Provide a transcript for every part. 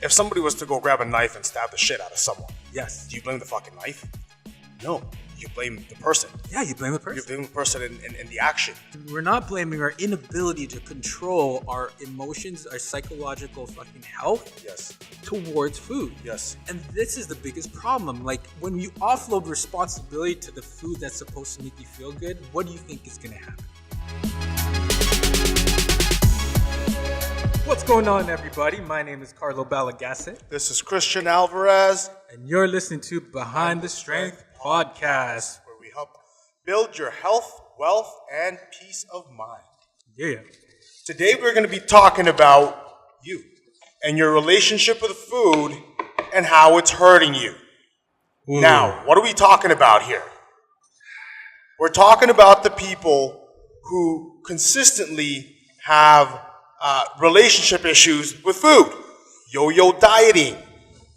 If somebody was to go grab a knife and stab the shit out of someone, Yes. do you blame the fucking knife? No. You blame the person. Yeah, you blame the person. You blame the person in the action. We're not blaming our inability to control our emotions, our psychological fucking health Yes. towards food. Yes. And this is the biggest problem. Like, when you offload responsibility to the food that's supposed to make you feel good, what do you think is going to happen? What's going on, everybody? My name is Carlo Balagasset. This is Christian Alvarez. And you're listening to Behind the Strength Podcast, where we help build your health, wealth, and peace of mind. Yeah. Today we're going to be talking about you and your relationship with food and how it's hurting you. Ooh. Now, what are we talking about here? We're talking about the people who consistently have relationship issues with food. Yo-yo dieting.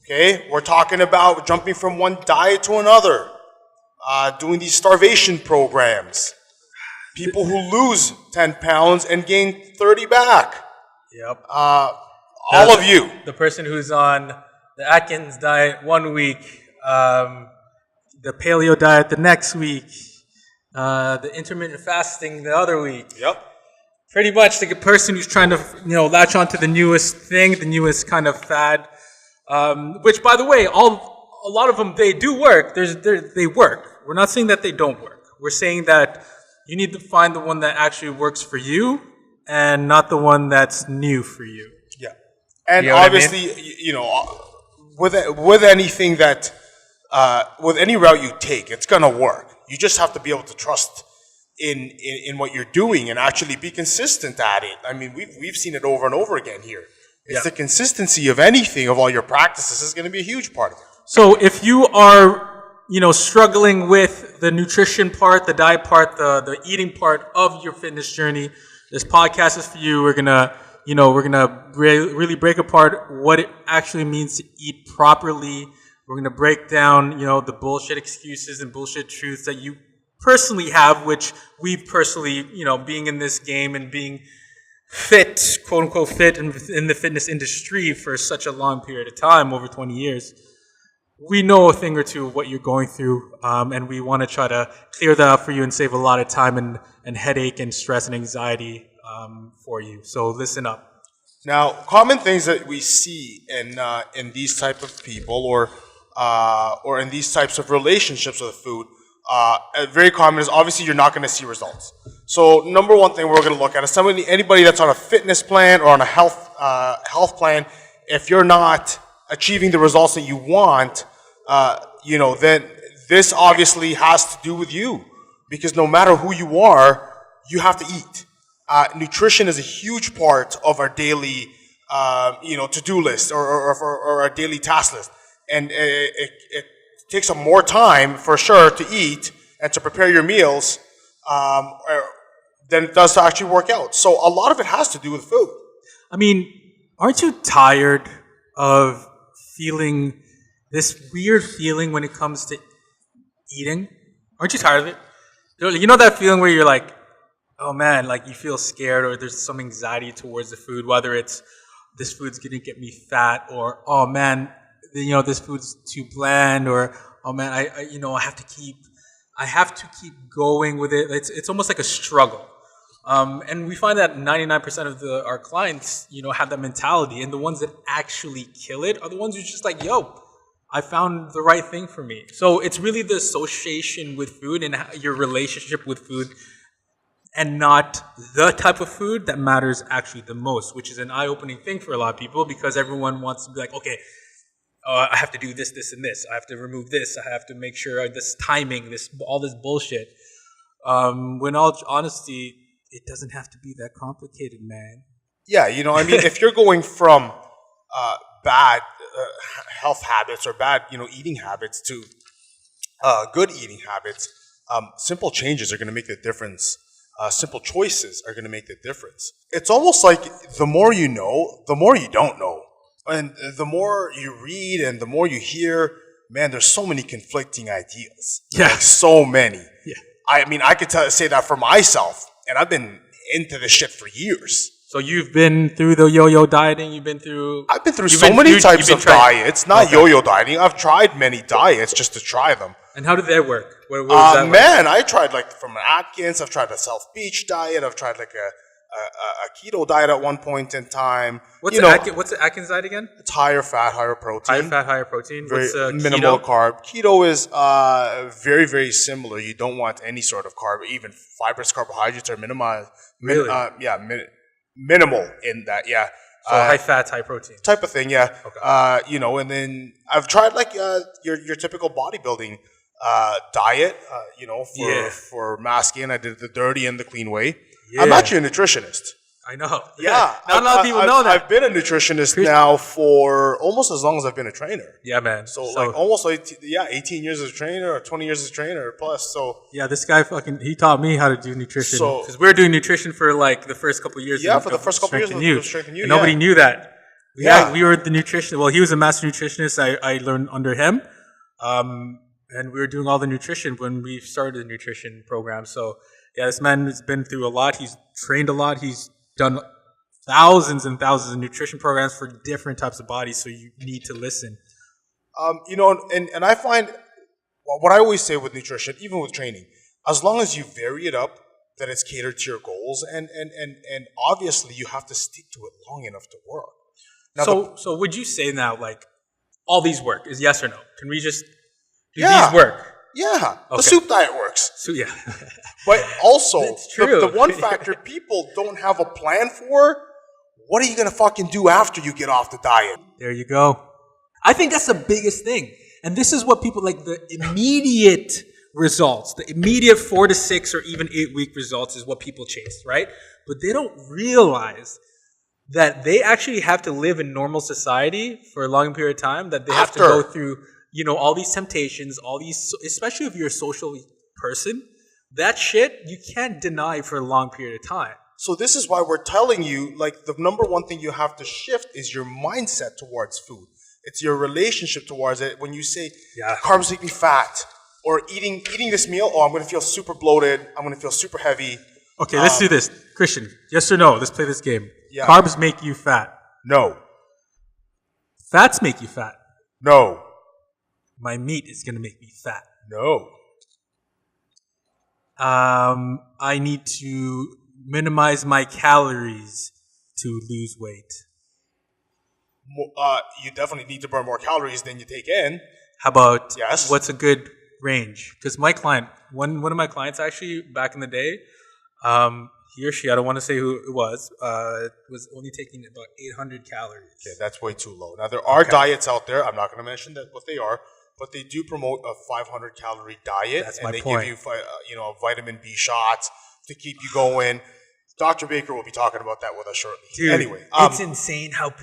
Okay? We're talking about jumping from one diet to another. Doing these starvation programs. People who lose 10 pounds and gain 30 back. Yep. All of you. The person who's on the Atkins diet one week, the paleo diet the next week, the intermittent fasting the other week. Yep. Pretty much the person who's trying to, latch on to the newest thing, the newest kind of fad. Which, by the way, a lot of them, they do work. They work. We're not saying that they don't work. We're saying that you need to find the one that actually works for you and not the one that's new for you. Yeah. And you know obviously, with anything that, with any route you take, it's going to work. You just have to be able to trust in what you're doing and actually be consistent at it. I mean, we've seen it over and over again here. It's the consistency of anything, of all your practices, is going to be a huge part of it. So if you are, struggling with the nutrition part, the diet part, the eating part of your fitness journey, this podcast is for you. We're gonna really break apart what it actually means to eat properly. We're gonna break down, the bullshit excuses and bullshit truths that you personally have, which we've personally, being in this game and being fit, quote unquote fit in the fitness industry for such a long period of time, over 20 years, we know a thing or two of what you're going through, and we want to try to clear that up for you and save a lot of time and headache and stress and anxiety for you. So listen up. Now, common things that we see in these type of people or in these types of relationships with food, very common is obviously you're not going to see results. So number one thing we're going to look at is anybody that's on a fitness plan or on a health plan. If you're not achieving the results that you want, then this obviously has to do with you, because no matter who you are, you have to eat. Nutrition is a huge part of our daily, to-do list or our daily task list, and it takes up more time for sure to eat and to prepare your meals than it does to actually work out. So a lot of it has to do with food. I mean, aren't you tired of feeling this weird feeling when it comes to eating? Aren't you tired of it? You know that feeling where you're like, oh man, like you feel scared or there's some anxiety towards the food, whether it's this food's gonna get me fat, or oh man, this food's too bland, or oh man, I have to keep going with it. It's almost like a struggle. And we find that 99% of our clients, have that mentality, and the ones that actually kill it are the ones who's just like, yo, I found the right thing for me. So it's really the association with food and your relationship with food, and not the type of food that matters actually the most, which is an eye-opening thing for a lot of people, because everyone wants to be like, okay, I have to do this, this, and this. I have to remove this. I have to make sure this timing, all this bullshit. When all honesty, it doesn't have to be that complicated, man. Yeah, if you're going from bad health habits or bad, eating habits to good eating habits, simple changes are going to make the difference. Simple choices are going to make the difference. It's almost like the more you know, the more you don't know. And the more you read and the more you hear, man, there's so many conflicting ideas. Yeah. Like, so many. Yeah. I mean, I could say that for myself, and I've been into this shit for years. So you've been through the yo-yo dieting. You've been through. I've been through so many types of diets. Not yo-yo dieting. I've tried many diets just to try them. And how did that work? What was that man, I tried like from an Atkins. I've tried a South Beach diet. I've tried like a keto diet at one point in time. What's the Atkins diet again? It's higher fat, higher protein. Higher fat, higher protein. Very What's minimal keto? carb. Keto is very, very similar. You don't want any sort of carb. Even fibrous carbohydrates are minimized. Really? Minimal in that. Yeah. So high fat, high protein type of thing. Yeah. Okay. And then I've tried like your typical bodybuilding diet. For mass gain, I did the dirty and the clean way. Yeah. I'm actually a nutritionist. I know. Yeah. Not a lot of people know that. I've been a nutritionist now for almost as long as I've been a trainer. Yeah, man. So like almost 18 years as a trainer or 20 years as a trainer plus. So yeah, this guy he taught me how to do nutrition. Because we were doing nutrition for like the first couple of years. Yeah, for the first couple of years of Strength and You. And nobody knew that. We were the nutrition. Well, he was a master nutritionist. I learned under him. And we were doing all the nutrition when we started the nutrition program. So yeah, this man has been through a lot. He's trained a lot. He's done thousands and thousands of nutrition programs for different types of bodies. So you need to listen. And I find what I always say with nutrition, even with training, as long as you vary it up, that it's catered to your goals, and obviously you have to stick to it long enough to work. Now so would you say now, like, all these work is yes or no? Can we just do these work? Yeah, okay. The soup diet works. So yeah, but also the one factor people don't have a plan for. What are you gonna fucking do after you get off the diet? There you go. I think that's the biggest thing, and this is what people like, the immediate results, the immediate 4 to 6 or even 8 week results is what people chase, right? But they don't realize that they actually have to live in normal society for a long period of time. That they have to go through. All these temptations, all these, especially if you're a social person, that shit you can't deny for a long period of time. So this is why we're telling you, like, the number one thing you have to shift is your mindset towards food. It's your relationship towards it. When you say, carbs make me fat, or eating this meal, I'm going to feel super bloated, I'm going to feel super heavy. Okay, let's do this. Christian, yes or no? Let's play this game. Yeah. Carbs make you fat. No. Fats make you fat. No. My meat is going to make me fat. No. I need to minimize my calories to lose weight. You definitely need to burn more calories than you take in. How about what's a good range? Because my client, one of my clients actually back in the day, he or she, I don't want to say who it was only taking about 800 calories. Okay, that's way too low. Now, there are diets out there. I'm not going to mention what they are. But they do promote a 500 calorie diet. That's my point. Give you, a vitamin B shots to keep you going. Dr. Baker will be talking about that with us shortly. Dude, anyway, it's insane how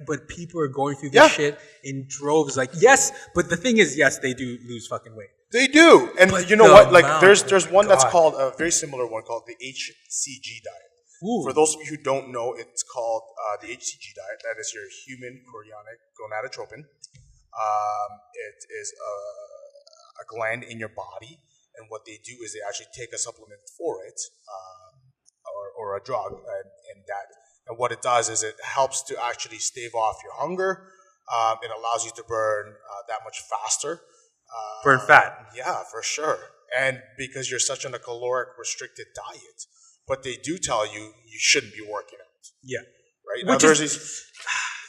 but people are going through this shit in droves. Like, yes, but the thing is, yes, they do lose fucking weight. They do, and but you know what? Like, there's one that's called a very similar one called the HCG diet. Ooh. For those of you who don't know, it's called the HCG diet. That is your human chorionic gonadotropin. It is a gland in your body, and what they do is they actually take a supplement for it, or a drug, and what it does is it helps to actually stave off your hunger. It allows you to burn that much faster. Burn fat. Yeah, for sure. And because you're such on a caloric restricted diet, but they do tell you shouldn't be working out. Yeah. Right. Now, there's these.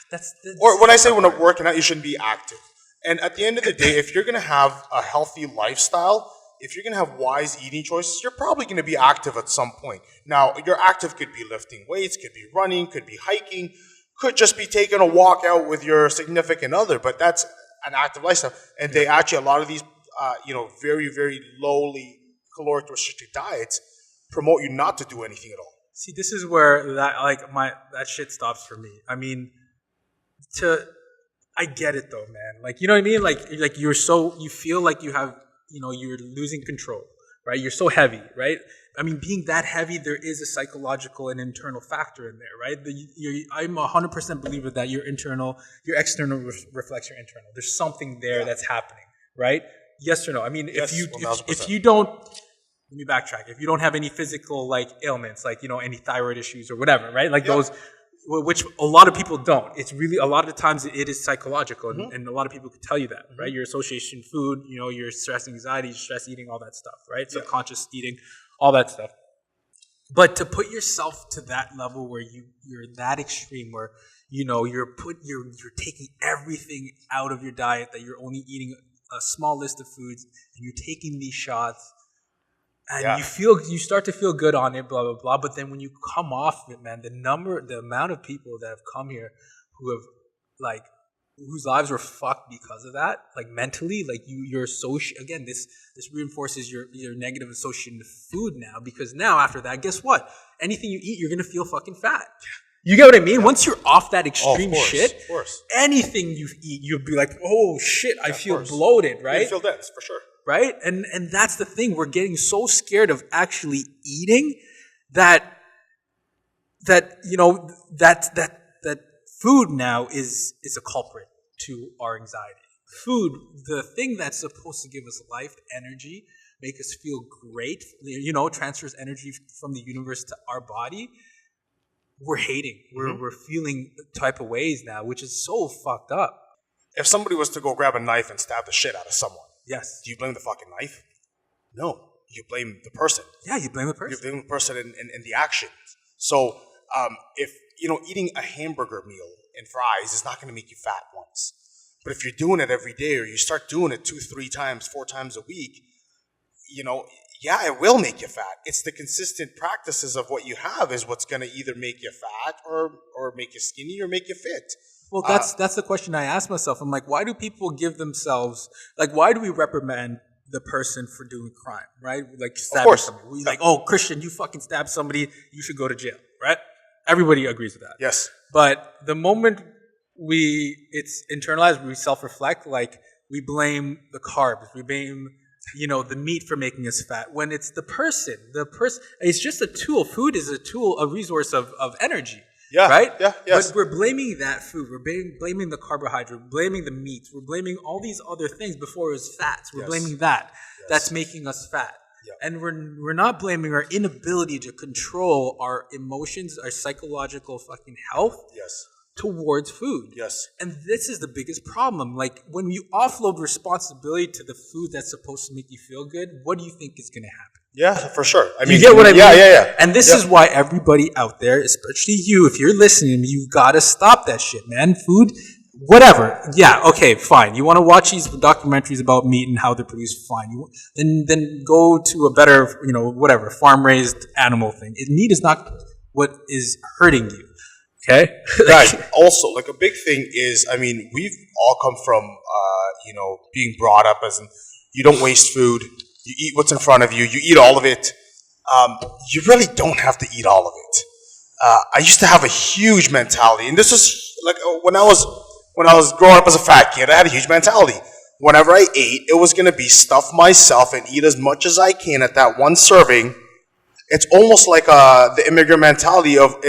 That's or when I say when I'm working out, you shouldn't be active. And at the end of the day, if you're going to have a healthy lifestyle, if you're going to have wise eating choices, you're probably going to be active at some point. Now, your active could be lifting weights, could be running, could be hiking, could just be taking a walk out with your significant other, but that's an active lifestyle. And they actually, a lot of these, very, very lowly caloric restricted diets promote you not to do anything at all. See, this is where that shit stops for me. I mean, I get it though, man. Like, you know what I mean? Like you feel like you have, you're losing control, right? You're so heavy, right? I mean, being that heavy, there is a psychological and internal factor in there, right? I'm 100% believer that your external reflects your internal. There's something there that's happening, right? Yes or no? I mean, yes, if you don't let me backtrack. If you don't have any physical like ailments, like any thyroid issues or whatever, right? Like those, which a lot of people don't. It's really a lot of the times it is psychological, and a lot of people could tell you that, right? Your association food, your stress, anxiety, stress eating, all that stuff, right? Subconscious eating, all that stuff. But to put yourself to that level where you're that extreme, where you're taking everything out of your diet, that you're only eating a small list of foods, and you're taking these shots, and you start to feel good on it, blah blah blah. But then when you come off it, man, the amount of people that have come here who have whose lives were fucked because of that, like mentally, like you're again, this reinforces your negative association with food now, because now after that, guess what? Anything you eat, you're gonna feel fucking fat. You get what I mean? Once you're off that extreme shit, anything you eat, you'll be like, oh shit, I feel bloated, right? You feel dense, for sure. Right? And that's the thing. We're getting so scared of actually eating that food now is a culprit to our anxiety. Food, the thing that's supposed to give us life, energy, make us feel great, transfers energy from the universe to our body, we're hating. We're feeling type of ways now, which is so fucked up. If somebody was to go grab a knife and stab the shit out of someone, yes, do you blame the fucking knife? No. You blame the person. Yeah, you blame the person. You blame the person in the actions. So if, eating a hamburger meal and fries is not going to make you fat once. But if you're doing it every day, or you start doing it 2, 3 times, 4 times a week, it will make you fat. It's the consistent practices of what you have is what's going to either make you fat or make you skinny or make you fit. Well, that's the question I ask myself. I'm like, why do people give themselves, why do we reprimand the person for doing crime, right? Like stabbing somebody. We're like, oh, Christian, you fucking stabbed somebody, you should go to jail, right? Everybody agrees with that. Yes. But the moment it's internalized, we self-reflect, we blame the carbs, we blame the meat for making us fat, when it's the person, it's just a tool. Food is a tool, a resource of energy. Yeah. Right? Yeah. Yes. But we're blaming that food. We're blaming the carbohydrate, blaming the meats. We're blaming all these other things before it was fats. We're blaming that. Yes. That's making us fat. Yeah. And we're not blaming our inability to control our emotions, our psychological fucking health. Yes. Towards food. Yes. And this is the biggest problem. When you offload responsibility to the food that's supposed to make you feel good, what do you think is going to happen? Yeah, for sure. I mean, you get what I mean? Yeah. And this is why everybody out there, especially you, if you're listening, you got to stop that shit, man. Food, whatever. Yeah, okay, fine. You want to watch these documentaries about meat and how they're produced, fine. Then go to a better, whatever, farm-raised animal thing. Meat is not what is hurting you. Okay. Right. Also, a big thing is, we've all come from, being brought up as you don't waste food. You eat what's in front of you. You eat all of it. You really don't have to eat all of it. I used to have a huge mentality, and this was when I was growing up as a fat kid. I had a huge mentality. Whenever I ate, it was going to be stuff myself and eat as much as I can at that one serving. It's almost like the immigrant mentality of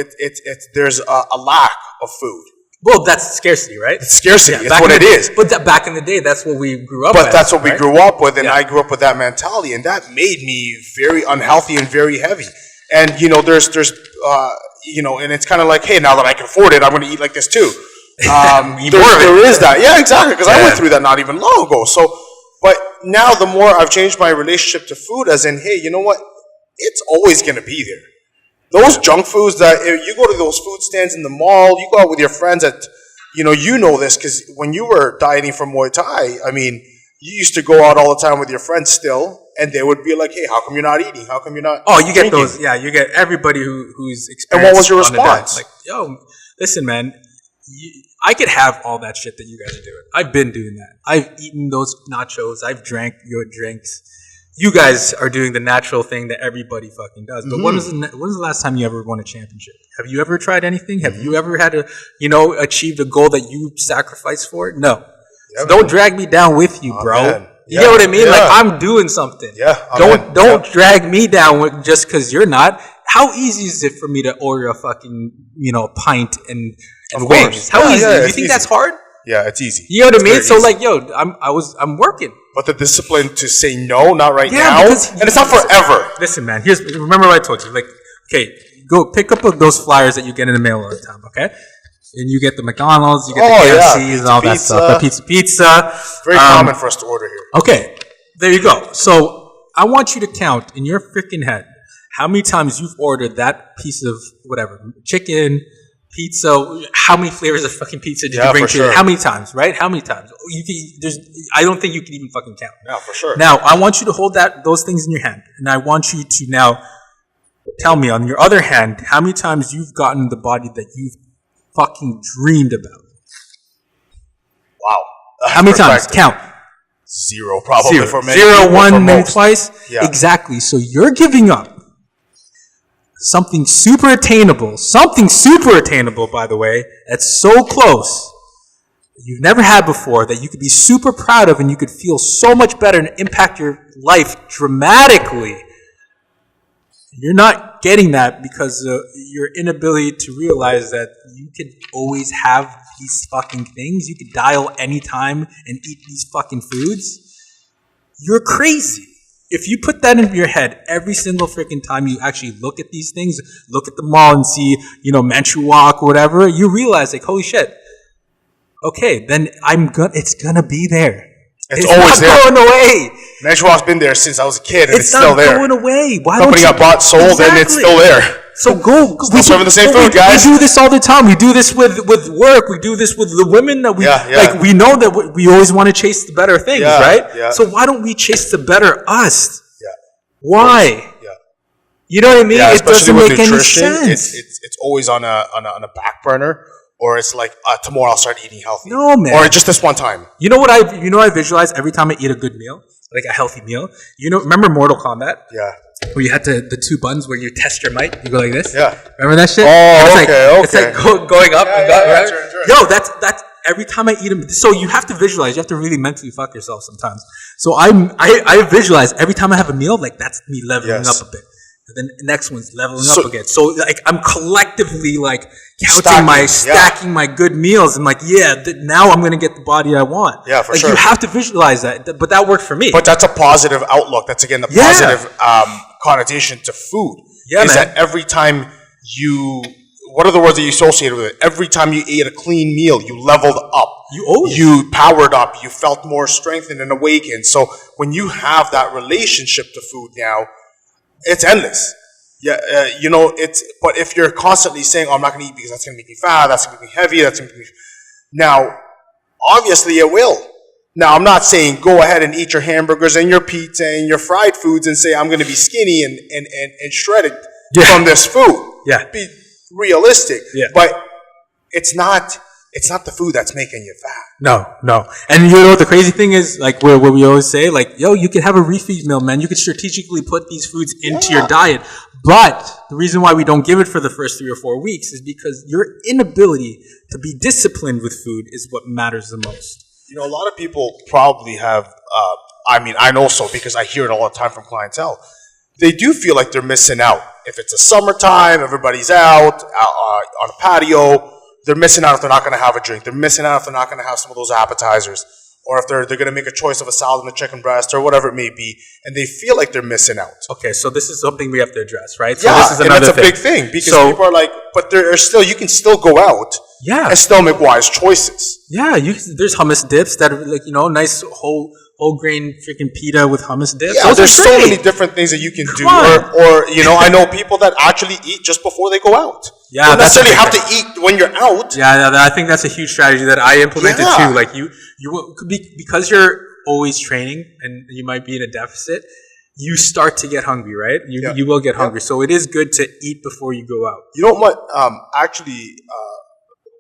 there's a lack of food. Well, that's scarcity, right? It's scarcity. It's what it is. But back in the day, that's what we grew up with. But that's what we grew up with, and I grew up with that mentality, and that made me very unhealthy and very heavy. And, there's and it's kind of like, hey, now that I can afford it, I'm going to eat like this too. There is that. Yeah, exactly, because I went through that not even long ago. So, but now the more I've changed my relationship to food, as in, hey, you know what? It's always going to be there. Those junk foods that you go to those food stands in the mall, you go out with your friends you know this because when you were dieting for Muay Thai, you used to go out all the time with your friends still, and they would be like, hey, how come you're not eating? How come you're not you get drinking? those, you get everybody who's experienced. And what was your response? Yo, listen, man, I could have all that shit that you guys are doing. I've been doing that. I've eaten those nachos. I've drank your drinks. You guys are doing the natural thing that everybody fucking does. But when was the last time you ever won a championship? Have you ever tried anything? Have you ever had achieved a goal that you sacrificed for? No. Yeah, so don't drag me down with you, bro. Man. You get what I mean? Yeah. I'm doing something. Yeah. Don't drag me down just because you're not. How easy is it for me to order a fucking pint and wings? How easy? Do you think that's hard? Yeah, it's easy. You know what I mean? So I'm working. but the discipline to say no, not right Yeah, now, because and it's not forever. Listen, man. Remember what I told you. Like, okay, go pick up those flyers that you get in the mail all the time. Okay, and you get the McDonald's, you get the KFCs, and all that stuff. The pizza. Very common for us to order here. Okay, there you go. So I want you to count in your freaking head how many times you've ordered that piece of whatever chicken. Pizza. How many flavors of fucking pizza did you bring to? Sure. How many times? Right? How many times? I don't think you can even fucking count. Yeah, for sure. Now I want you to hold those things in your hand, and I want you to now tell me on your other hand how many times you've gotten the body that you've fucking dreamed about. Wow. How many times? Count. Zero, probably for many. Zero, one, maybe twice. Yeah. Exactly. So you're giving up something super attainable, by the way, that's so close, that you've never had before, that you could be super proud of and you could feel so much better and impact your life dramatically. You're not getting that because your inability to realize that you could always have these fucking things. You could dial anytime and eat these fucking foods. You're crazy. If you put that in your head every single freaking time you actually look at these things, look at the mall and see, Manchu Walk, whatever, you realize like, holy shit. Okay, then it's gonna be there. It's always there. It's not going away. Manchu Walk's been there since I was a kid, and it's still there. It's not going away. Why Company don't you? got bought, sold, and it's still there. So go. Still serving the same food, guys. We do this all the time. We do this with work. We do this with the women that we like. We know that we always want to chase the better things, right? Yeah. So why don't we chase the better us? Yeah. Why? Yeah. You know what I mean? Yeah, it doesn't make nutrition, any sense. It's always on a back burner, or it's like tomorrow I'll start eating healthy. No, man. Or just this one time. You know what I visualize every time I eat a good meal, like a healthy meal. Remember Mortal Kombat? Yeah. Where you had the two buttons where you test your might. You go like this. Yeah. Remember that shit? Oh, okay. It's like going up and up, right? Turn. Yo, that's every time I eat them. So you have to visualize. You have to really mentally fuck yourself sometimes. So I visualize every time I have a meal, like that's me leveling up a bit. And then the next one's leveling up again. So like I'm collectively like stacking my good meals. And like, now I'm gonna get the body I want. Yeah, for like, sure. You have to visualize that. But that worked for me. But that's a positive outlook. That's again the positive connotation to food. Yeah, is man. that every time what are the words that you associate with it? Every time you ate a clean meal, you leveled up. You powered up. You felt more strengthened and awakened. So when you have that relationship to food now, it's endless. Yeah, but if you're constantly saying, "Oh, I'm not going to eat because that's going to make me fat. That's going to make me heavy. That's going to make me," now, obviously, it will. Now, I'm not saying go ahead and eat your hamburgers and your pizza and your fried foods and say I'm going to be skinny and shredded from this food. Yeah, be realistic. Yeah, but it's not the food that's making you fat. No. And the crazy thing is, like, where we always say, like, yo, you can have a refeed meal, man. You can strategically put these foods into your diet. But the reason why we don't give it for the first 3 or 4 weeks is because your inability to be disciplined with food is what matters the most. A lot of people probably have, I know so because I hear it all the time from clientele. They do feel like they're missing out. If it's a summertime, everybody's out on a patio, they're missing out if they're not going to have a drink. They're missing out if they're not going to have some of those appetizers. Or if they're going to make a choice of a salad and a chicken breast or whatever it may be. And they feel like they're missing out. Okay, so this is something we have to address, right? So yeah, this is and that's a big thing. Because people are like, but you can still go out and still make wise choices. Yeah, there's hummus dips that are like, nice whole grain freaking pita with hummus dips. Yeah, there's so many different things that you can do. Or I know people that actually eat just before they go out. Yeah, you don't necessarily have to eat when you're out. Yeah, I think that's a huge strategy that I implemented too. Like you because you're always training and you might be in a deficit, you start to get hungry, right? You will get hungry. So it is good to eat before you go out. You know what?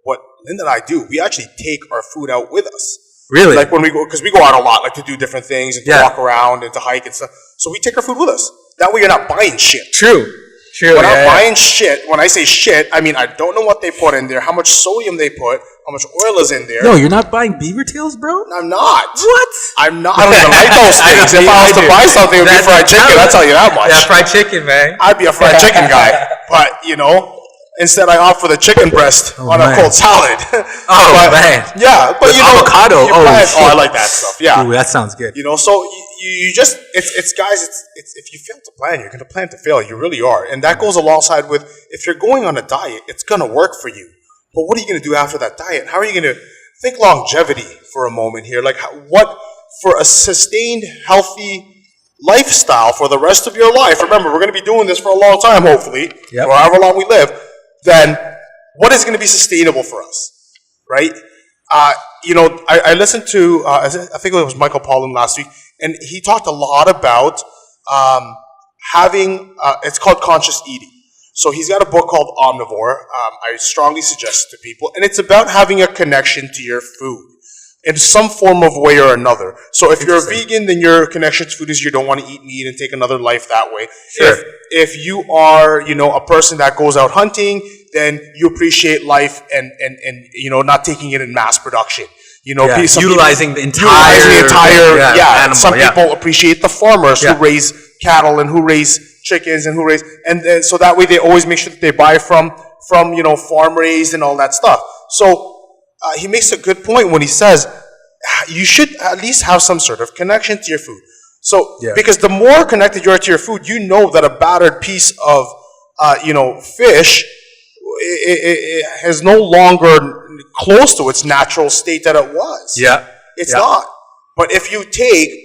What Linda and I do, we actually take our food out with us. Really? Like when we go, because we go out a lot, like to do different things and to walk around and to hike and stuff. So we take our food with us. That way you're not buying shit. True. When I'm buying shit, when I say shit, I mean I don't know what they put in there, how much sodium they put, how much oil is in there. No, you're not buying beaver tails, bro? I'm not. What? I'm not. I don't even like those things. If I was to buy something, it would be fried chicken. I'll tell you that much. Yeah, fried chicken, man. I'd be a fried chicken guy. But, Instead, I opt for the chicken breast on a cold salad. Oh, man. Yeah, but With avocado. I like that stuff. Yeah. Ooh, that sounds good. So you just it's guys. It's if you fail to plan, you're going to plan to fail. You really are, and that goes alongside with if you're going on a diet, it's going to work for you. But what are you going to do after that diet? How are you going to think longevity for a moment here? Like what for a sustained, healthy lifestyle for the rest of your life? Remember, we're going to be doing this for a long time, hopefully, or however long we live. Then what is going to be sustainable for us, right? I listened to I think it was Michael Pollan last week, and he talked a lot about having it's called conscious eating. So he's got a book called Omnivore. I strongly suggest it to people, and it's about having a connection to your food in some form of way or another. So if you're a vegan, then your connection to food is you don't want to eat meat and take another life that way. Sure. If you are, a person that goes out hunting, then you appreciate life and not taking it in mass production. Utilizing the entire animal. Some people appreciate the farmers who raise cattle and who raise chickens and who raise and so that way they always make sure that they buy from farm raised and all that stuff. So he makes a good point when he says you should at least have some sort of connection to your food. So because the more connected you are to your food, you know that a battered piece of fish it is no longer close to its natural state that it was. It's not. But if you take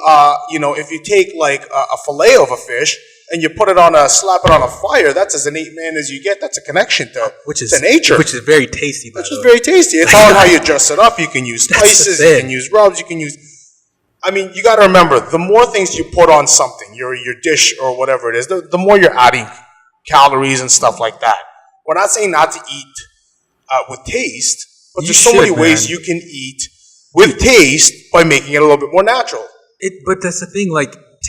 like a fillet of a fish and you slap it on a fire, that's as innate man as you get. That's a connection to nature. Which is very tasty. Very tasty. It's all how you dress it up. You can use spices, you can use rubs, you got to remember, the more things you put on something, your dish or whatever it is, the more you're adding calories and stuff like that. We're not saying not to eat with taste, but there's so many ways you can eat with taste by making it a little bit more natural. But that's the thing,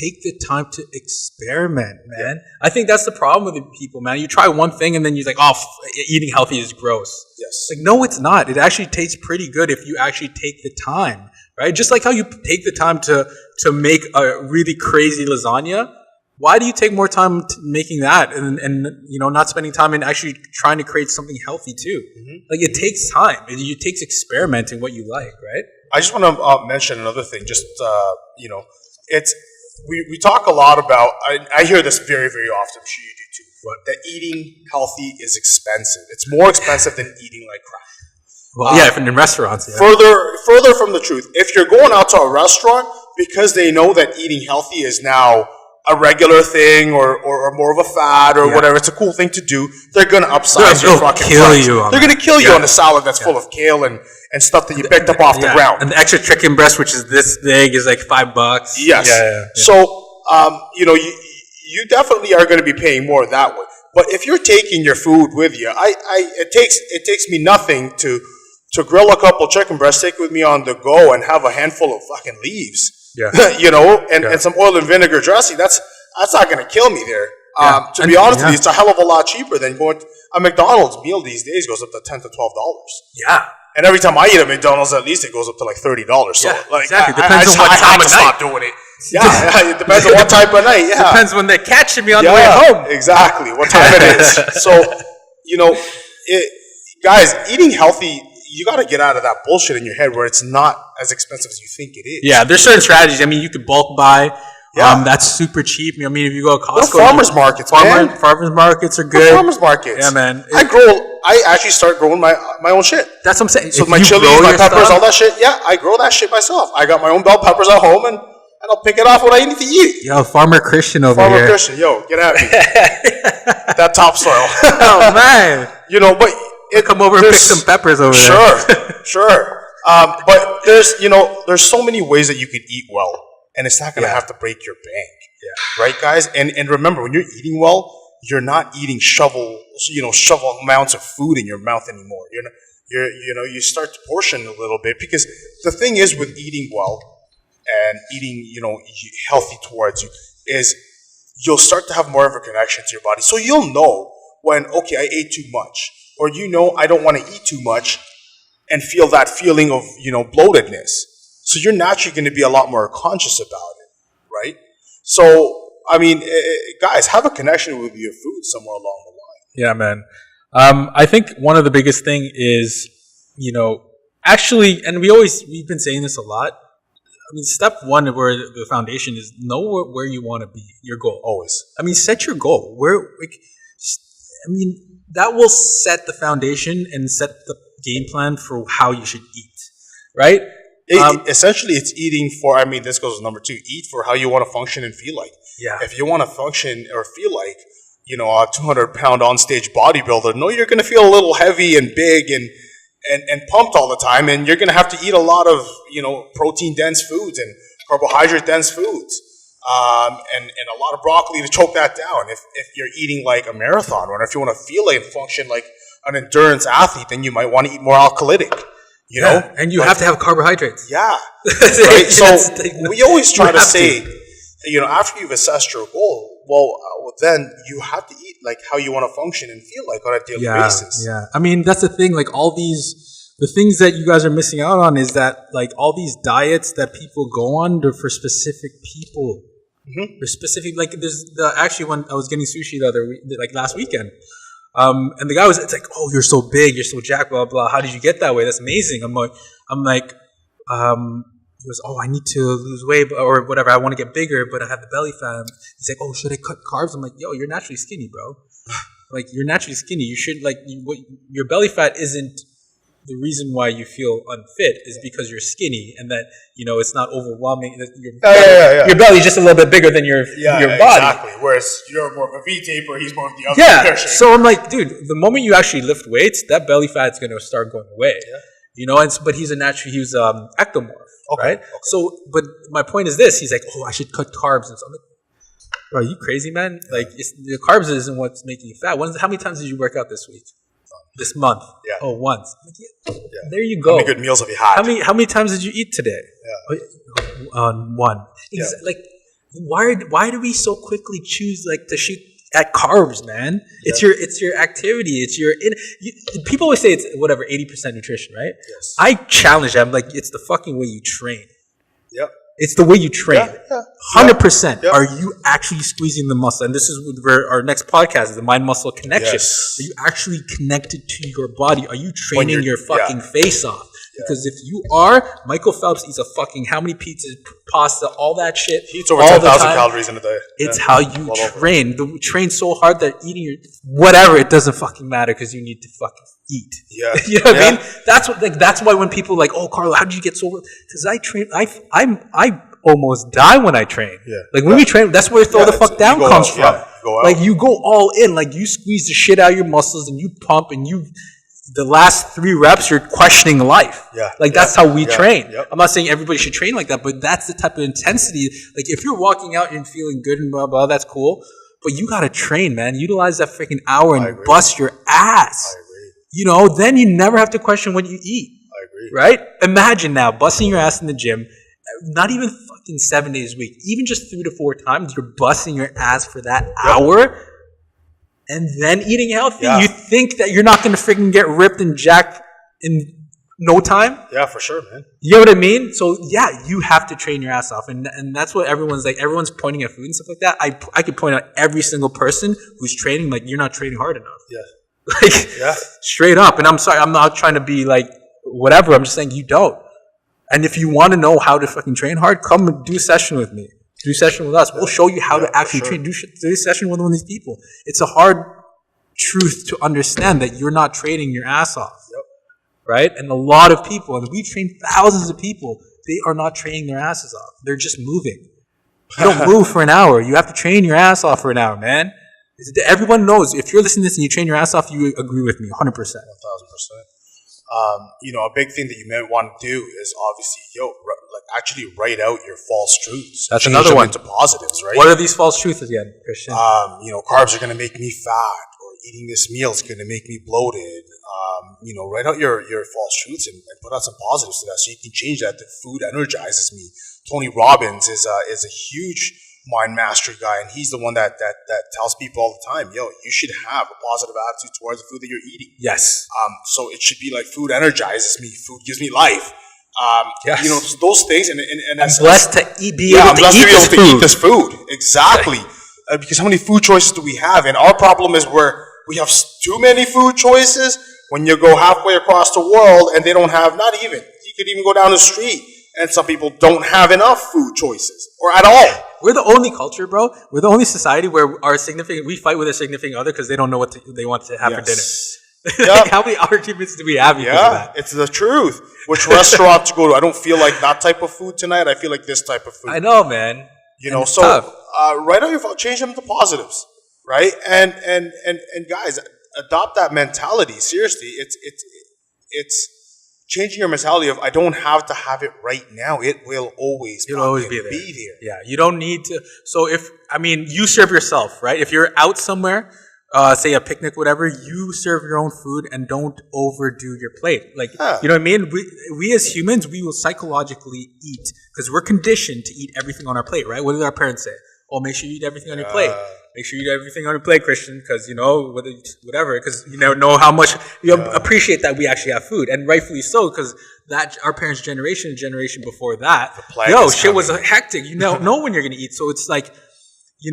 take the time to experiment, man. I think that's the problem with people, man. You try one thing and then you're like, eating healthy is gross. Yes. No, it's not. It actually tastes pretty good if you actually take the time, right? Just like how you take the time to make a really crazy lasagna. Why do you take more time making that and not spending time in actually trying to create something healthy too? Mm-hmm. It takes time. It takes experimenting what you like, right? I just want to mention another thing. Just it's we talk a lot about. I hear this very, very often. I'm sure you do too. That eating healthy is expensive. It's more expensive than eating like crap. Well, if in restaurants. Yeah. Further from the truth. If you're going out to a restaurant because they know that eating healthy is now a regular thing or more of a fad or whatever, it's a cool thing to do, they're going to upsize your fucking price. They're going to kill you on a salad that's full of kale and stuff that you picked up off the ground. And the extra chicken breast, which is this big, is like $5. Yes. Yeah. So, you definitely are going to be paying more that way. But if you're taking your food with you, it takes me nothing to grill a couple chicken breasts, take with me on the go, and have a handful of fucking leaves. Yeah. And some oil and vinegar dressing. That's not going to kill me there. To be honest with you, it's a hell of a lot cheaper than going to a McDonald's meal these days goes up to $10 to $12. Yeah. And every time I eat at McDonald's, at least it goes up to like $30. So exactly. Depends on what time of night. Stop doing it. Yeah, it depends on what time of night. Yeah. Depends when they're catching me on the way home. Exactly. What time it is. So, guys, eating healthy, you got to get out of that bullshit in your head where it's not as expensive as you think it is. Yeah, there's certain strategies. You could bulk buy. That's super cheap. If you go to Costco, farmers markets, man. Farmers markets are good. Farmers markets, yeah, man. I actually start growing my own shit. That's what I'm saying. So my chilies, my peppers, all that shit. Yeah, I grow that shit myself. I got my own bell peppers at home, and I'll pick it off when I need to eat. Yo, Farmer Christian over here. Farmer Christian, get at me. That topsoil. Oh man. But come over and pick some peppers over there. Sure. But there's so many ways that you could eat well. And it's not going to have to break your bank. Yeah. Right, guys? And remember, when you're eating well, you're not eating shovel amounts of food in your mouth anymore. You start to portion a little bit, because the thing is with eating well and eating, healthy towards you is you'll start to have more of a connection to your body. So you'll know when, okay, I ate too much, or I don't want to eat too much and feel that feeling of, bloatedness. So you're naturally going to be a lot more conscious about it, right? So, guys, have a connection with your food somewhere along the line. Yeah, man. I think one of the biggest thing is, actually, and we've been saying this a lot. I mean, step one of where the foundation is know where you want to be, your goal. Always. I mean, set your goal. That will set the foundation and set the game plan for how you should eat, right? Essentially, it's eating for, this goes with number 2, eat for how you want to function and feel like. Yeah. If you want to function or feel like, a 200-pound on-stage bodybuilder, no, you're going to feel a little heavy and big and pumped all the time, and you're going to have to eat a lot of, protein-dense foods and carbohydrate-dense foods, and a lot of broccoli to choke that down. If you're eating like a marathon, or if you want to feel like and function like an endurance athlete, then you might want to eat more alkalytic. You know, and you have to have carbohydrates. Yeah, right. So we always try to say, after you've assessed your goal, well, then you have to eat like how you want to function and feel like on a daily basis. Yeah, I mean, that's the thing. Like the things that you guys are missing out on is that like all these diets that people go on, they're for specific people. Mm-hmm. They're specific. Like there's actually when I was getting sushi last weekend. And the guy it's like, oh, you're so big, you're so jacked, blah, blah. How did you get that way? That's amazing. I'm like, he goes, oh, I need to lose weight or whatever. I want to get bigger, but I have the belly fat. He's like, oh, should I cut carbs? I'm like, yo, you're naturally skinny, bro. Like, you're naturally skinny. You should, your belly fat isn't the reason why you feel unfit is because you're skinny and that, it's not overwhelming. Your belly's just a little bit bigger than your body. Exactly. Whereas you're more of a V-taper, he's more of the other. Yeah. So I'm like, dude, the moment you actually lift weights, that belly fat's going to start going away. Yeah. But he was ectomorph, right? Okay. So, but my point is this, he's like, oh, I should cut carbs. And so I'm like, bro, are you crazy, man? Like, the carbs isn't what's making you fat. How many times did you work out this week? This month? Yeah. Oh, once. Yeah. There you go. How many good meals have you had? How many times did you eat today? Yeah. One. Yeah. Like, why do we so quickly choose to shoot at carbs, man? It's your activity. It's people always say it's 80% nutrition, right? Yes. I challenge them. Like, it's the fucking way you train. Yep. It's the way you train. 100%. Yep. Are you actually squeezing the muscle? And this is where our next podcast is, the mind-muscle connection. Yes. Are you actually connected to your body? Are you training your fucking face off? Because if you are, Michael Phelps eats how many pizzas, pasta, all that shit. He eats over 10,000 calories in a day. It's how you train. Train so hard that eating whatever, it doesn't fucking matter because you need to fucking eat. Yeah. You know what I mean? That's why when people are like, oh, Carlo, how did you get so? Because I train. I almost die when I train. Yeah. Like when we train, that's where throw the fuck down comes from. Yeah, you go all in. Like you squeeze the shit out of your muscles and you pump and the last 3 reps, you're questioning life. Yeah. That's how we train. Yep. I'm not saying everybody should train like that, but that's the type of intensity. Like if you're walking out and feeling good and blah, blah, that's cool. But you got to train, man. Utilize that freaking hour and bust your ass. I agree. Then you never have to question what you eat. I agree. Right? Imagine now busting your ass in the gym, not even fucking 7 days a week, even just 3 to 4 times, you're busting your ass for that hour. And then eating healthy, you think that you're not going to freaking get ripped and jacked in no time? Yeah, for sure, man. You know what I mean? So, you have to train your ass off. And that's what everyone's pointing at food and stuff like that. I could point out every single person who's training, you're not training hard enough. Yeah. Straight up. And I'm sorry, I'm not trying to be whatever. I'm just saying you don't. And if you want to know how to fucking train hard, come and do a session with me. Do a session with us. We'll show you how to actually train. Do a session with one of these people. It's a hard truth to understand that you're not training your ass off. Yep. Right? And a lot of people, and we train thousands of people, they are not training their asses off. They're just moving. You don't move for an hour. You have to train your ass off for an hour, man. Everyone knows. If you're listening to this and you train your ass off, you agree with me 100%. 1,000%. A big thing that you may want to do is obviously, actually write out your false truths. That's another one. Into positives, right? What are these false truths again, Christian? Carbs are going to make me fat, or eating this meal is going to make me bloated. Write out your false truths and put out some positives to that, so you can change that. The food energizes me. Tony Robbins is a huge mind mastery guy, and he's the one that tells people all the time, you should have a positive attitude towards the food that you're eating. Yes. So it should be food energizes me, food gives me life. Yes. Those things, and I'm blessed to be able to eat this food. Exactly. Because how many food choices do we have? And our problem is we're we have too many food choices. When you go halfway across the world and they don't have, not even, you could even go down the street and some people don't have enough food choices or at all. We're the only culture, bro. We're the only society where we fight with a significant other because they don't know what they want to have for dinner. Like, how many arguments do we have because of that? It's the truth. Which restaurant to go to? I don't feel like that type of food tonight. I feel like this type of food. I know, man. You know, so write out your phone, change them to positives, right? And guys, adopt that mentality. Seriously, it's changing your mentality of I don't have to have it right now. It will always be there. Yeah, you don't need to. So you serve yourself, right? If you're out somewhere, say a picnic, whatever, you serve your own food and don't overdo your plate. Like, you know what I mean? We as humans, we will psychologically eat because we're conditioned to eat everything on our plate, right? What did our parents say? Oh, make sure you eat everything on your plate. Make sure you eat everything on your plate, Christian, because, whatever, because you never know how much you appreciate that we actually have food. And rightfully so, because that our parents' generation before that, shit was hectic. You know when you're going to eat. So it's like,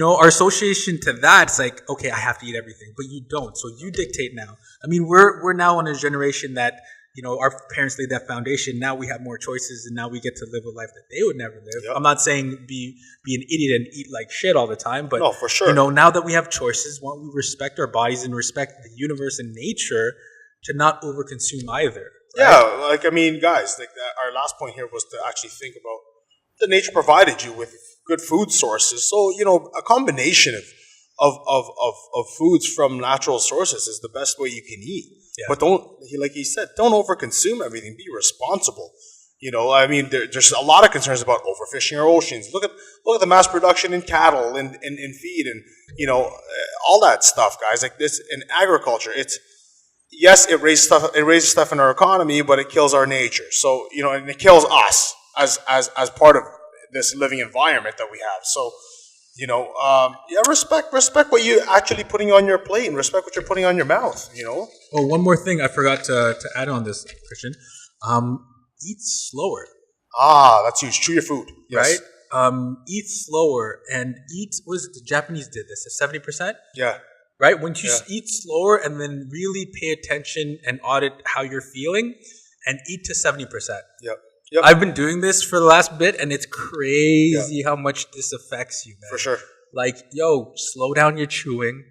our association to that, it's like, okay, I have to eat everything, but you don't. So you dictate now. I mean, we're now in a generation that, our parents laid that foundation. Now we have more choices, and now we get to live a life that they would never live. Yep. I'm not saying be an idiot and eat like shit all the time, but no, for sure. Now that we have choices, why don't we respect our bodies and respect the universe and nature to not overconsume either? Right? Yeah, guys, our last point here was to actually think about the nature provided you with good food sources. So, a combination of foods from natural sources is the best way you can eat. Yeah. But like he said, don't overconsume everything. Be responsible. There's a lot of concerns about overfishing our oceans. Look at the mass production in cattle and in feed and, all that stuff, guys. Like this in agriculture, it raises stuff in our economy, but it kills our nature. So, and it kills us as part of this living environment that we have. So, respect what you're actually putting on your plate and respect what you're putting on your mouth, Oh, one more thing I forgot to add on this, Christian. Eat slower. That's huge. Chew your food. Yes. Right? Eat slower and what is it, the Japanese did this, at 70%? Yeah. Right? When you eat slower and then really pay attention and audit how you're feeling and eat to 70%. Yep. I've been doing this for the last bit, and it's crazy how much this affects you, man. For sure. Like, slow down your chewing.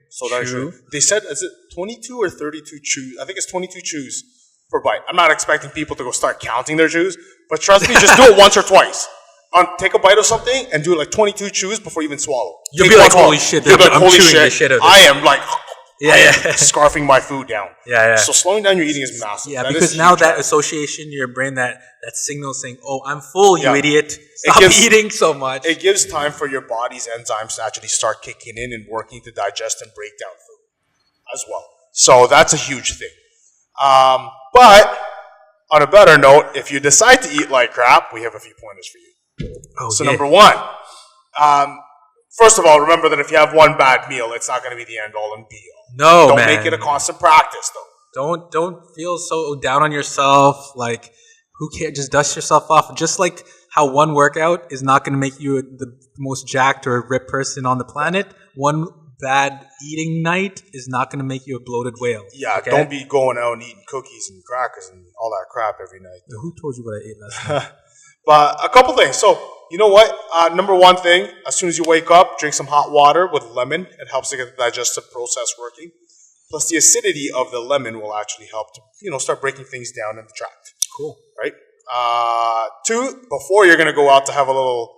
Chew. They said, is it 22 or 32 chews? I think it's 22 chews per bite. I'm not expecting people to go start counting their chews, but trust me, just do it once or twice. Take a bite of something and do it like 22 chews before you even swallow. You'll be like, holy shit, I'm chewing the shit out of this. I am like... scarfing my food down. Yeah. So slowing down your eating is massive. Yeah, because now that association in your brain, that signal saying, "Oh, I'm full, you idiot. Stop eating so much." It gives time for your body's enzymes to actually start kicking in and working to digest and break down food as well. So that's a huge thing. But on a better note, if you decide to eat like crap, we have a few pointers for you. Number one, first of all, remember that if you have one bad meal, it's not going to be the end all and be all. No, Don't make it a constant practice, though. Don't feel so down on yourself. Like, who cares? Just dust yourself off. Just like how one workout is not going to make you the most jacked or ripped person on the planet, one bad eating night is not going to make you a bloated whale. Yeah, okay? Don't be going out and eating cookies and crackers and all that crap every night. Who told you what I ate last night? But a couple things. So, you know what? Number one thing, as soon as you wake up, drink some hot water with lemon. It helps to get the digestive process working. Plus, the acidity of the lemon will actually help to, start breaking things down in the tract. Cool. Right? Two, before you're going to go out to have a little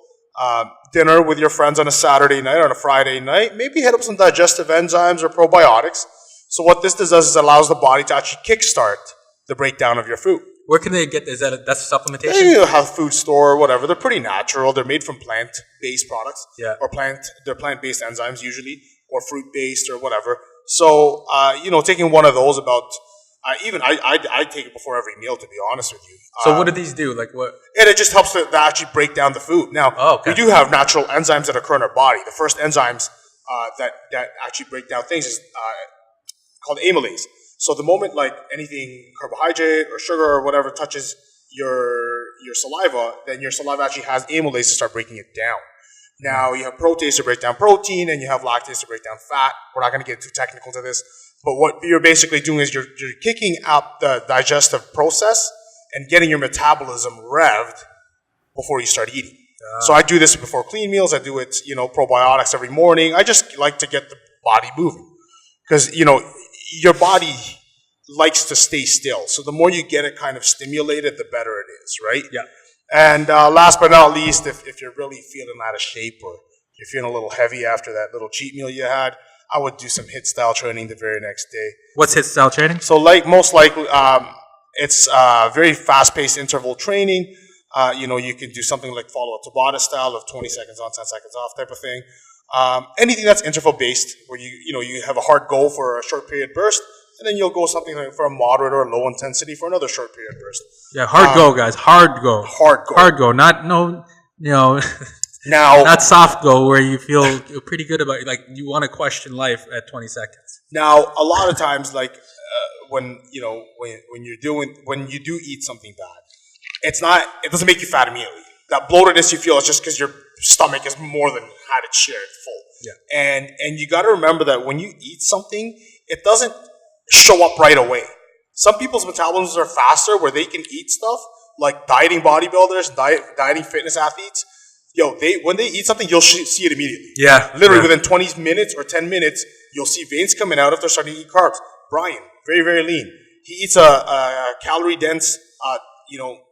dinner with your friends on a Saturday night or on a Friday night, maybe hit up some digestive enzymes or probiotics. So what this does is allows the body to actually kickstart the breakdown of your food. Where can they get this? That's a supplementation? They have a food store or whatever. They're pretty natural. They're made from plant-based products. Yeah. Or they're plant-based enzymes usually, or fruit-based or whatever. So, taking one of those I take it before every meal, to be honest with you. So what do these do? Like what? And it just helps to actually break down the food. Now, we do have natural enzymes that occur in our body. The first enzymes that actually break down things is called amylase. So the moment like anything carbohydrate or sugar or whatever touches your saliva, then your saliva actually has amylase to start breaking it down. Now you have protease to break down protein, and you have lactase to break down fat. We're not going to get too technical to this. But what you're basically doing is you're kicking up the digestive process and getting your metabolism revved before you start eating. So I do this before clean meals. I do it, probiotics every morning. I just like to get the body moving because, your body likes to stay still. So the more you get it kind of stimulated, the better it is, right? Yeah. And last but not least, if you're really feeling out of shape or you're feeling a little heavy after that little cheat meal you had, I would do some HIIT style training the very next day. What's HIIT style training? So most likely, it's very fast-paced interval training. You can do something like follow a Tabata style of 20 seconds on, 10 seconds off type of thing. Anything that's interval-based, where you have a hard goal for a short period burst, and then you'll go something like for a moderate or low intensity for another short period burst. Yeah, hard go, guys. Hard go. Hard go. Hard go. Not Now, not soft go where you feel pretty good about it. Like you want to question life at 20 seconds. Now, a lot of times, like when you do eat something bad, it doesn't make you fat immediately. That bloatedness you feel is just because your stomach is more than had its share full. Yeah. And you got to remember that when you eat something, it doesn't show up right away. Some people's metabolisms are faster where they can eat stuff like dieting bodybuilders, dieting fitness athletes. When they eat something, you'll see it immediately. Yeah. Literally within 20 minutes or 10 minutes, you'll see veins coming out if they're starting to eat carbs. Brian, very, very lean. He eats a calorie-dense,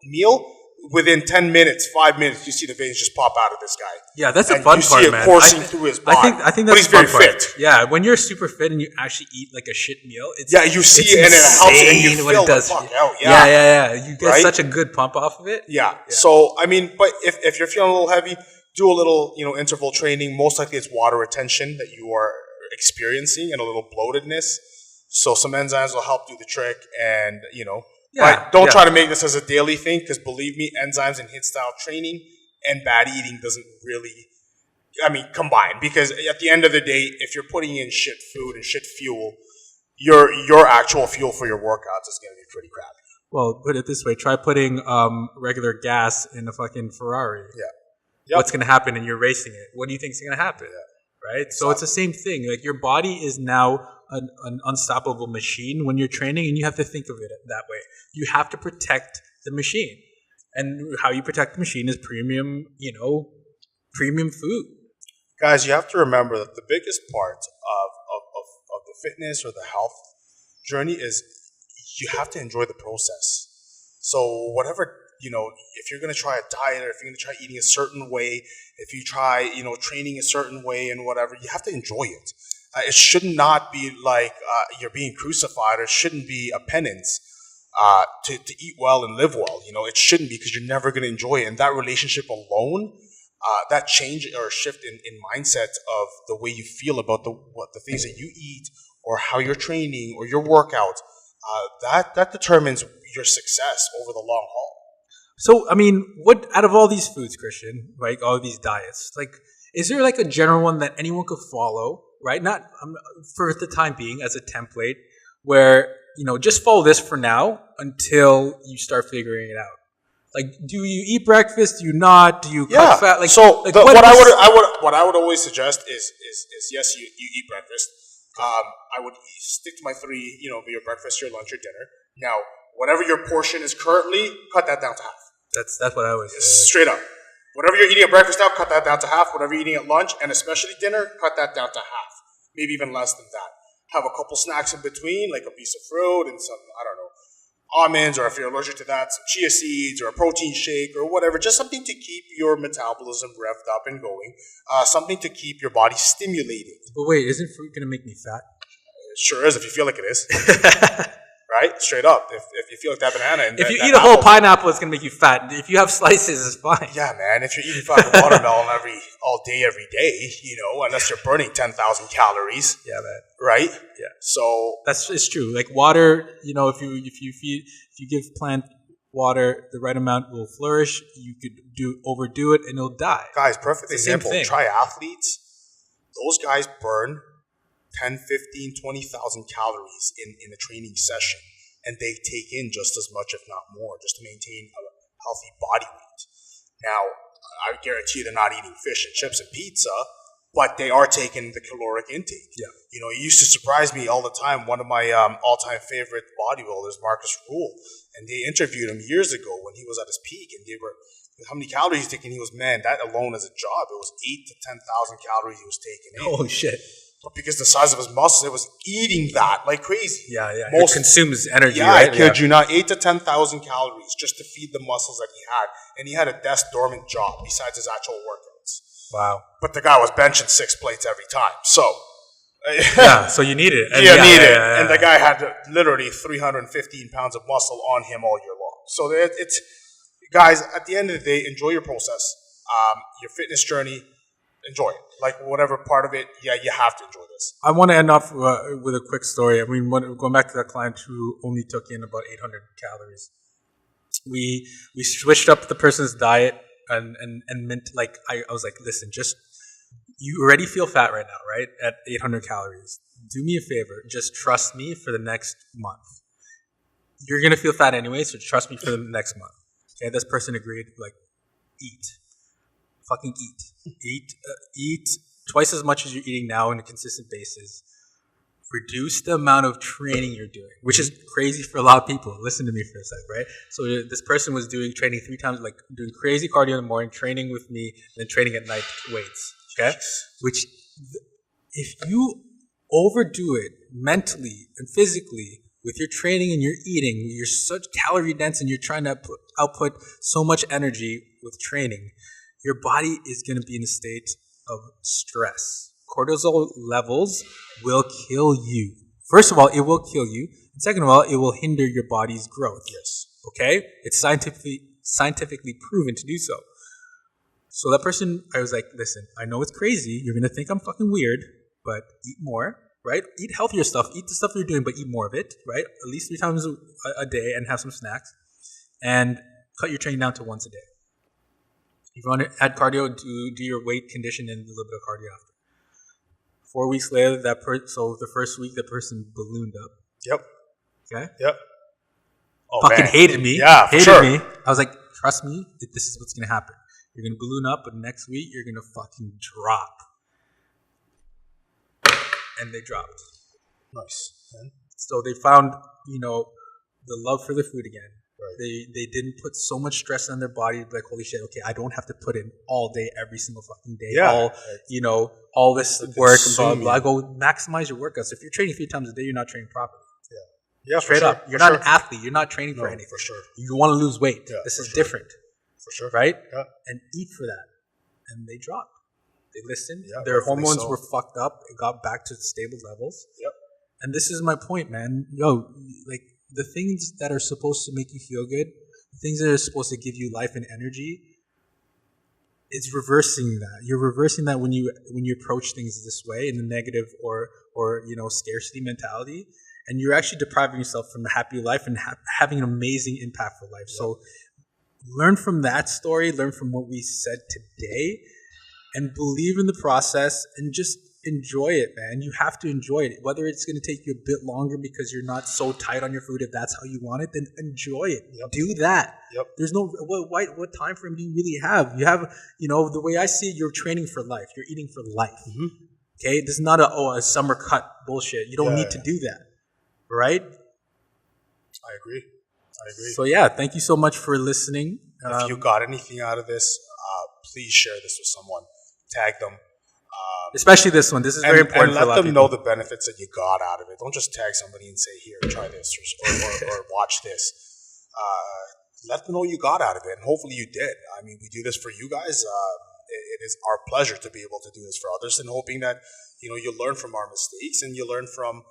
meal. Within 10 minutes, 5 minutes, you see the veins just pop out of this guy. Yeah, that's the fun part, man. You see it coursing through his body. I think but that's he's very fit. Yeah, when you're super fit and you actually eat like a shit meal, you see it and it helps you and you feel the fuck out. Yeah. You get such a good pump off of it. Yeah. So, but if you're feeling a little heavy, do a little, interval training. Most likely it's water retention that you are experiencing and a little bloatedness. So some enzymes will help do the trick and, don't try to make this as a daily thing because believe me, enzymes and HIIT style training and bad eating doesn't really, combine. Because at the end of the day, if you're putting in shit food and shit fuel, your actual fuel for your workouts is going to be pretty crappy. Well, put it this way. Try putting regular gas in a fucking Ferrari. Yeah. Yep. What's going to happen? And you're racing it. What do you think is going to happen? Yeah. Right? Exactly. So it's the same thing. Like your body is now an unstoppable machine when you're training, and you have to think of it that way. You have to protect the machine. And how you protect the machine is premium food. Guys, you have to remember that the biggest part of the fitness or the health journey is you have to enjoy the process. So whatever, if you're going to try a diet or if you're going to try eating a certain way, if you try, training a certain way and whatever, you have to enjoy it. It should not be like you're being crucified, or it shouldn't be a penance to eat well and live well. It shouldn't be, because you're never going to enjoy it. And that relationship alone, that change or shift in mindset of the way you feel about the things that you eat or how you're training or your workouts, that determines your success over the long haul. So, what out of all these foods, Christian, like all of these diets, like, is there like a general one that anyone could follow, right? Not for the time being as a template where, just follow this for now until you start figuring it out. Like, do you eat breakfast? Do you not? Do you cut fat? Like, so like what I would always suggest is yes, you eat breakfast. I would stick to my 3, your breakfast, your lunch, your dinner. Now, whatever your portion is currently, cut that down to half. That's what I always say. Straight up. Whatever you're eating at breakfast now, cut that down to half. Whatever you're eating at lunch, and especially dinner, cut that down to half. Maybe even less than that. Have a couple snacks in between, like a piece of fruit and some, almonds, or if you're allergic to that, some chia seeds or a protein shake or whatever. Just something to keep your metabolism revved up and going. Something to keep your body stimulated. But wait, isn't fruit going to make me fat? It sure is if you feel like it is. Right? Straight up. If you feel like that banana. And if you eat a whole pineapple, it's going to make you fat. If you have slices, it's fine. Yeah, man. If you're eating fucking watermelon all day, every day, unless you're burning 10,000 calories. Yeah, man. Right? Yeah. So it's true. Like water, if you give plant water the right amount, will flourish. You could overdo it and it'll die. Guys, perfect example. Triathletes, those guys burn 10, 15, 20,000 calories in a training session, and they take in just as much, if not more, just to maintain a healthy body weight. Now, I guarantee you they're not eating fish and chips and pizza, but they are taking the caloric intake. Yeah. You know, it used to surprise me all the time. One of my all-time favorite bodybuilders, Marcus Rule, and they interviewed him years ago when he was at his peak, and they were, how many calories he's taking? He was, man, that alone as a job, it was 8 to 10,000 calories he was taking in. Holy shit. But because the size of his muscles, it was eating that like crazy. Yeah. Most it consumes energy, yeah, right? I kid you not, 8 to 10,000 calories just to feed the muscles that he had. And he had a desk dormant job besides his actual workouts. Wow. But the guy was benching 6 plates every time. So, Yeah, so you need it. And need it. And the guy had literally 315 pounds of muscle on him all year long. So it's, guys, at the end of the day, enjoy your process, your fitness journey. Enjoy it. Like, whatever part of it, yeah, you have to enjoy this. I want to end off with a quick story. I mean, going back to that client who only took in about 800 calories. We switched up the person's diet and meant, like, I was like, listen, just, you already feel fat right now, right? At 800 calories. Do me a favor. Just trust me for the next month. You're going to feel fat anyway, so trust me for the next month. Okay, this person agreed, like, eat. Fucking eat. Eat twice as much as you're eating now on a consistent basis. Reduce the amount of training you're doing, which is crazy for a lot of people. Listen to me for a sec, right? So this person was doing training 3 times, like doing crazy cardio in the morning, training with me, then training at night weights. Okay? Which, if you overdo it mentally and physically with your training and your eating, you're such calorie dense and you're trying to output so much energy with training, your body is going to be in a state of stress. Cortisol levels will kill you. First of all, it will kill you. And second of all, it will hinder your body's growth. Yes. Okay? It's scientifically proven to do so. So that person, I was like, listen, I know it's crazy. You're going to think I'm fucking weird, but eat more, right? Eat healthier stuff. Eat the stuff you're doing, but eat more of it, right? At least 3 times a day and have some snacks. And cut your training down to once a day. If you want to add cardio, do your weight condition and a little bit of cardio after. 4 weeks later, so the first week, the person ballooned up. Yep. Okay? Yep. Oh, fucking man. hated me. Yeah, for sure. Me. I was like, trust me, this is what's going to happen. You're going to balloon up, but next week, you're going to fucking drop. And they dropped. Nice. And? So they found, the love for the food again. Right. They didn't put so much stress on their body, like, holy shit, okay, I don't have to put in all day, every single fucking day, all this work and blah, blah, blah. I go maximize your workouts. If you're training 3 times a day, you're not training properly. Yeah, straight up. You're not an athlete. You're not training for anything. For sure. You want to lose weight. Yeah, this is sure. different. For sure. Right? Yeah. And eat for that. And they dropped. They listened. Yeah, their hormones were fucked up. It got back to stable levels. Yep. And this is my point, man. Like, the things that are supposed to make you feel good, the things that are supposed to give you life and energy, it's reversing that. You're reversing that when you approach things this way in the negative or scarcity mentality, and you're actually depriving yourself from a happy life and having an amazing, impactful life. So learn from that story, learn from what we said today, and believe in the process and just enjoy it, man. You have to enjoy it. Whether it's going to take you a bit longer because you're not so tight on your food, if that's how you want it, then enjoy it. Yep. Do that. Yep. There's no what time frame do you really have? You have, the way I see it, you're training for life. You're eating for life. Mm-hmm. Okay, this is not a summer cut bullshit. You don't need to do that, right? I agree. So yeah, thank you so much for listening. If you got anything out of this, please share this with someone. Tag them. Especially this one. This is very important for a lot of people. And let them know the benefits that you got out of it. Don't just tag somebody and say, here, try this or watch this. Let them know you got out of it, and hopefully you did. I mean, we do this for you guys. It is our pleasure to be able to do this for others, and hoping that you learn from our mistakes and you learn from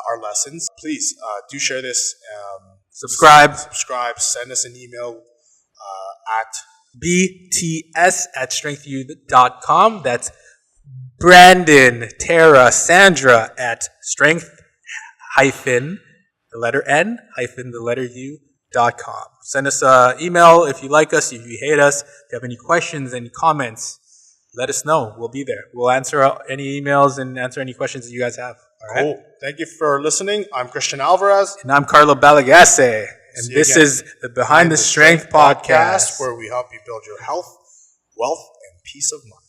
our lessons. Please do share this. Subscribe. Send us an email at bts@strengthyou.com. That's Brandon, Tara, Sandra at strength-u.com. Send us an email if you like us, if you hate us, if you have any questions, any comments, let us know. We'll be there. We'll answer any emails and answer any questions that you guys have. All right? Cool. Thank you for listening. I'm Christian Alvarez. And I'm Carlo Balagase. And this is the Behind the Strength podcast, where we help you build your health, wealth, and peace of mind.